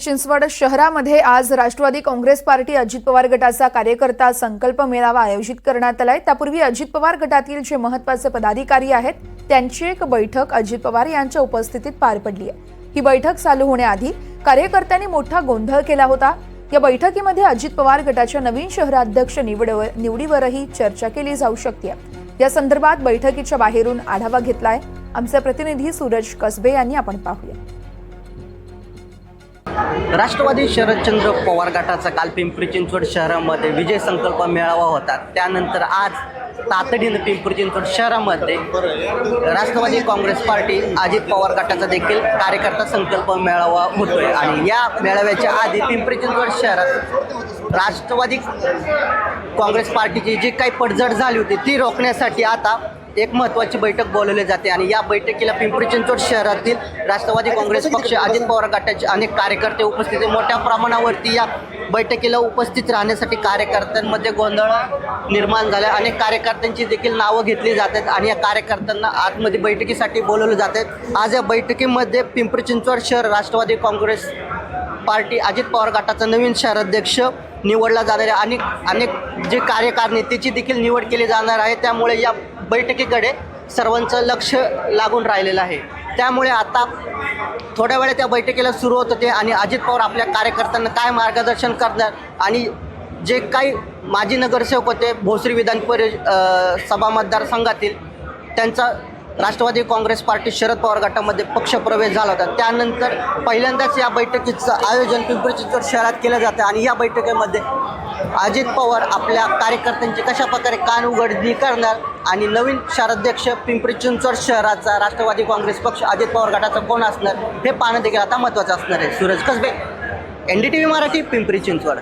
चिंचवड शहरामध्ये आज राष्ट्रवादी काँग्रेस पार्टी अजित पवार गटाचा कार्यकर्ता संकल्प मेळावा आयोजित करण्यात आलाय। त्यापूर्वी अजित पवार गटातील जे महत्त्वाचे पदाधिकारी आहेत त्यांची एक बैठक अजित पवार यांच्या उपस्थितीत पार पडली आहे। ही बैठक चालू होण्याआधी कार्यकर्त्यांनी मोठा गोंधळ केला होता। या बैठकीमध्ये अजित पवार गटाच्या नवीन शहराध्यक्ष निवडीवरही चर्चा केली जाऊ शकते। या संदर्भात बैठकीच्या बाहेरून आढावा घेतलाय आमचे प्रतिनिधी सूरज कसबे यांनी। आपण पाहूया। राष्ट्रवादी शरदचंद्र पवार गटाचा काल पिंपरी चिंचवड शहरामध्ये विजय संकल्प मेळावा होता। त्यानंतर आज तातडीनं पिंपरी चिंचवड शहरामध्ये राष्ट्रवादी काँग्रेस पार्टी अजित पवार गटाचा देखील कार्यकर्ता संकल्प मेळावा होतोय। आणि या मेळाव्याच्या आधी पिंपरी चिंचवड शहरात राष्ट्रवादी काँग्रेस पार्टीची जी काही पडझड झाली होती ती रोखण्यासाठी आता एक महत्त्वाची बैठक बोलवली जाते। आणि या बैठकीला पिंपरी चिंचवड शहरातील राष्ट्रवादी काँग्रेस पक्ष अजित पवार गटाचे अनेक कार्यकर्ते उपस्थित मोठ्या प्रमाणावरती या बैठकीला उपस्थित राहण्यासाठी कार्यकर्त्यांमध्ये गोंधळ निर्माण झाला। अनेक कार्यकर्त्यांची देखील नावं घेतली जातात आणि या कार्यकर्त्यांना आतमध्ये बैठकीसाठी बोलवले जाते। आज या बैठकीमध्ये पिंपरी चिंचवड शहर राष्ट्रवादी काँग्रेस पार्टी अजित पवार गटाचा नवीन शहराध्यक्ष निवडला जाणार आहे आणि अनेक जे कार्यकारिणी त्याची देखील निवड केली जाणार आहे। त्यामुळे या बैठकीकडे सर्वांचं लक्ष लागून राहिलेलं आहे। त्यामुळे आता थोड्या वेळा त्या बैठकीला सुरू होत होते आणि अजित पवार आपल्या कार्यकर्त्यांना काय मार्गदर्शन करणार आणि जे काही माजी नगरसेवक होते भोसरी विधान सभा मतदारसंघातील त्यांचा राष्ट्रवादी काँग्रेस पार्टी शरद पवार गटामध्ये पक्षप्रवेश झाला होता। त्यानंतर पहिल्यांदाच या बैठकीचं आयोजन पिंपरी चिंचवड शहरात केलं जातं आणि या बैठकीमध्ये अजित पवार आपल्या कार्यकर्त्यांची कशा प्रकारे कान उघडणी करणार आणि नवीन शहराध्यक्ष पिंपरी चिंचवड शहराचा राष्ट्रवादी काँग्रेस पक्ष अजित पवार गटाचा कोण असणार हे पाहणं देखील आता महत्त्वाचं असणार आहे। सूरज कसबे, NDTV मराठी, पिंपरी चिंचवड।